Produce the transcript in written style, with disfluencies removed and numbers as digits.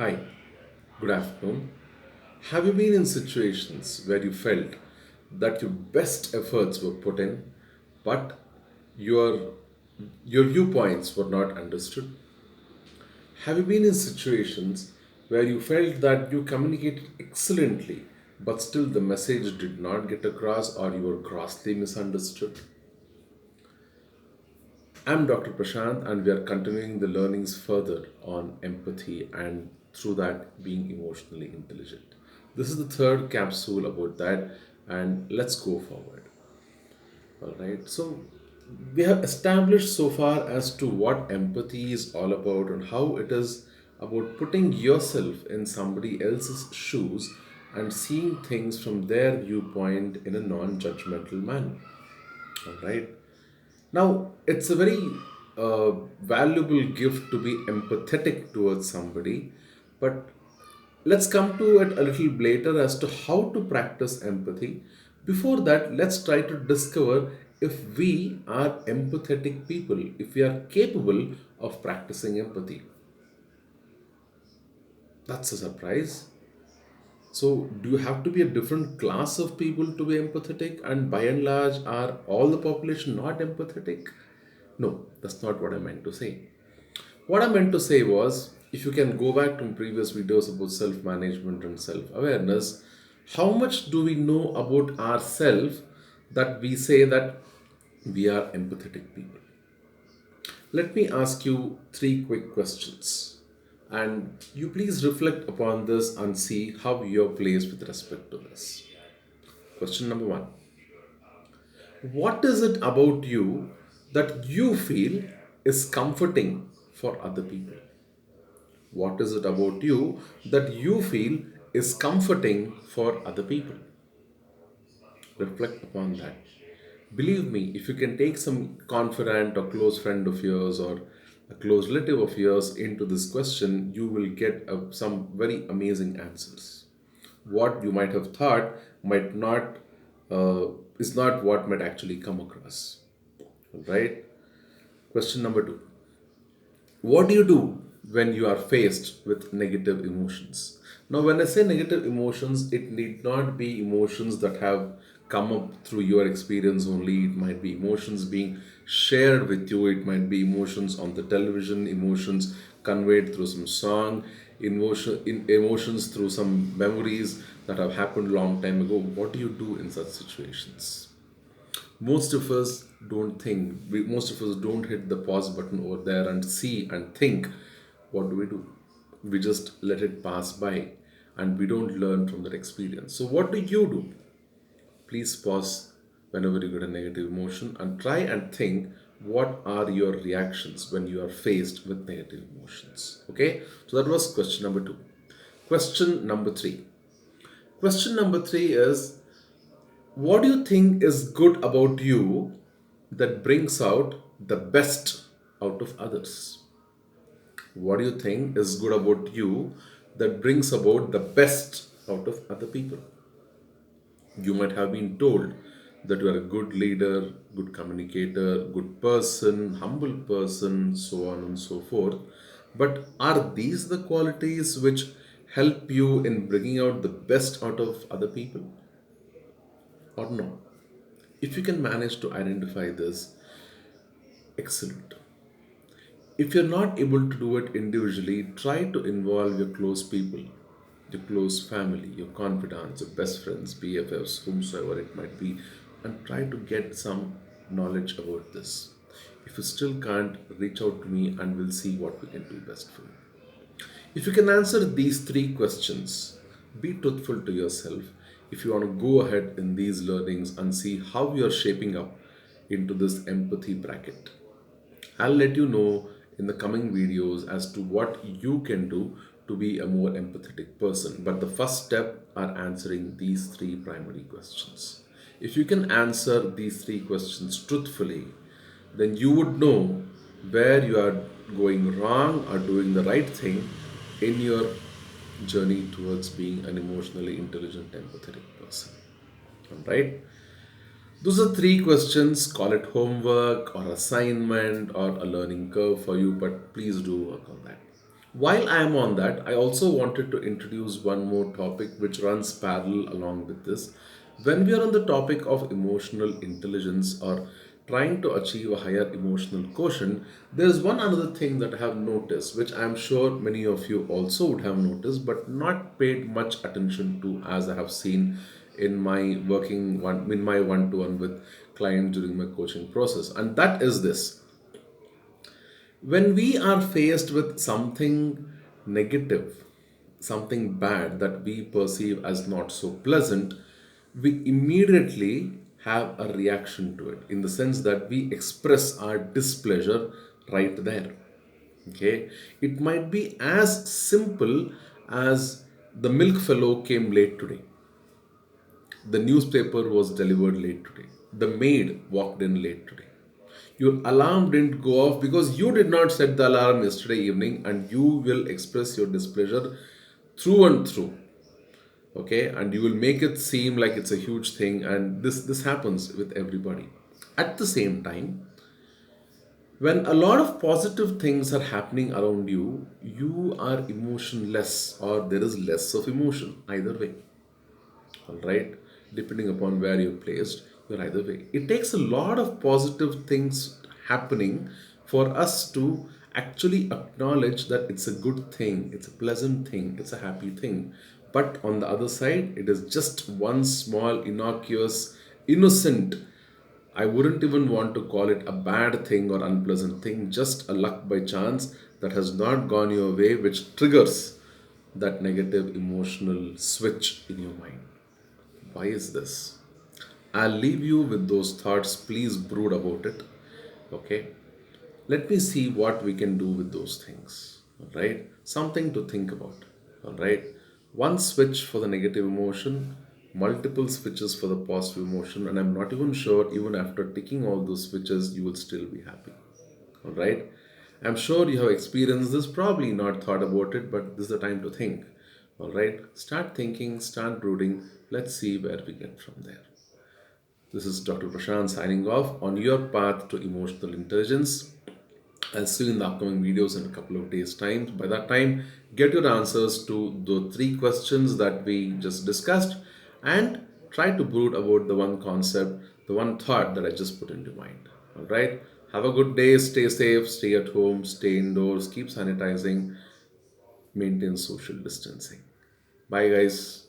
Hi, good afternoon. Have you been in situations where you felt that your best efforts were put in, but your your viewpoints were not understood? Have you been in situations where you felt that you communicated excellently, but still the message did not get across or you were grossly misunderstood? I'm Dr. Prashant, and we are continuing the learnings further on empathy and through that being emotionally intelligent. This is the third capsule about that, and let's go forward. All right, so we have established so far as to what empathy is all about and how it is about putting yourself in somebody else's shoes and seeing things from their viewpoint in a non judgmental manner. All right. Now, it's a very valuable gift to be empathetic towards somebody, but let's come to it a little later as to how to practice empathy. Before that, let's try to discover if we are empathetic people, if we are capable of practicing empathy. That's a surprise. So, do you have to be a different class of people to be empathetic? And by and large, are all the population not empathetic? No, that's not what I meant to say. What I meant to say was if you can go back to previous videos about self management and self awareness, how much do we know about ourselves that we say that we are empathetic people? Let me ask you three quick questions. And you please reflect upon this and see how you're placed with respect to this. Question number one: what is it about you that you feel is comforting for other people? What is it about you that you feel is comforting for other people? Reflect upon that. Believe me, if you can take some confidant or close friend of yours or a close relative of yours into this question, you will get some very amazing answers. What you might have thought might not uh, is not what might actually come across. Right? Question number two: what do you do when you are faced with negative emotions? Now, when I say negative emotions, it need not be emotions that have come up through your experience only. It might be emotions being shared with you, it might be emotions on the television, emotions conveyed through some song, emotions through some memories that have happened long time ago. What do you do in such situations? Most of us don't think, most of us don't hit the pause button over there and see and think. What do? We just let it pass by and we don't learn from that experience. So what do you do? Please pause whenever you get a negative emotion and try and think what are your reactions when you are faced with negative emotions. Okay, so that was question number two. Question number three. Question number three is, what do you think is good about you that brings out the best out of others? What do you think is good about you that brings about the best out of other people? You might have been told that you are a good leader, good communicator, good person, humble person, so on and so forth. But are these the qualities which help you in bringing out the best out of other people or no? If you can manage to identify this, excellent. If you're not able to do it individually, try to involve your close people, your close family, your confidants, your best friends, BFFs, whomsoever it might be, and try to get some knowledge about this. If you still can't, reach out to me and we'll see what we can do best for you. If you can answer these three questions, be truthful to yourself. If you want to go ahead in these learnings and see how you are shaping up into this empathy bracket, I'll let you know in the coming videos as to what you can do to be a more empathetic person. But the first step are answering these three primary questions. If you can answer these three questions truthfully, then you would know where you are going wrong or doing the right thing in your journey towards being an emotionally intelligent, empathetic person. All right? Those are three questions. Call it homework or assignment or a learning curve for you, but please do work on that. While I am on that, I also wanted to introduce one more topic which runs parallel along with this. When we are on the topic of emotional intelligence or trying to achieve a higher emotional quotient, there's one another thing that I have noticed, which I'm sure many of you also would have noticed, but not paid much attention to, as I have seen in my one-to-one with clients during my coaching process. And that is this: when we are faced with something negative, something bad that we perceive as not so pleasant, we immediately have a reaction to it in the sense that we express our displeasure right there. Okay, it might be as simple as the milk fellow came late today, the newspaper was delivered late today. The maid walked in late today. Your alarm didn't go off because you did not set the alarm yesterday evening, and you will express your displeasure through and through. Okay, and you will make it seem like it's a huge thing, and this happens with everybody. At the same time, when a lot of positive things are happening around you, you are emotionless, or there is less of emotion either way. All right, depending upon where you're placed, you're either way. It takes a lot of positive things happening for us to actually acknowledge that it's a good thing, it's a pleasant thing, it's a happy thing. But on the other side, it is just one small innocuous, innocent, I wouldn't even want to call it a bad thing or unpleasant thing, just a luck by chance that has not gone your way, which triggers that negative emotional switch in your mind. Why is this? I'll leave you with those thoughts. Please brood about it. Okay. Let me see what we can do with those things. All right. Something to think about. All right. One switch for the negative emotion, multiple switches for the positive emotion, and I'm not even sure, even after ticking all those switches, you will still be happy. All right. I'm sure you have experienced this, probably not thought about it, but this is the time to think. All right. Start thinking, start brooding. Let's see where we get from there. This is Dr. Prashant signing off on your path to emotional intelligence. I'll see you in the upcoming videos in a couple of days' time. By that time, get your answers to the three questions that we just discussed and try to brood about the one concept, the one thought that I just put into mind. All right. Have a good day. Stay safe. Stay at home. Stay indoors. Keep sanitizing. Maintain social distancing. Bye, guys.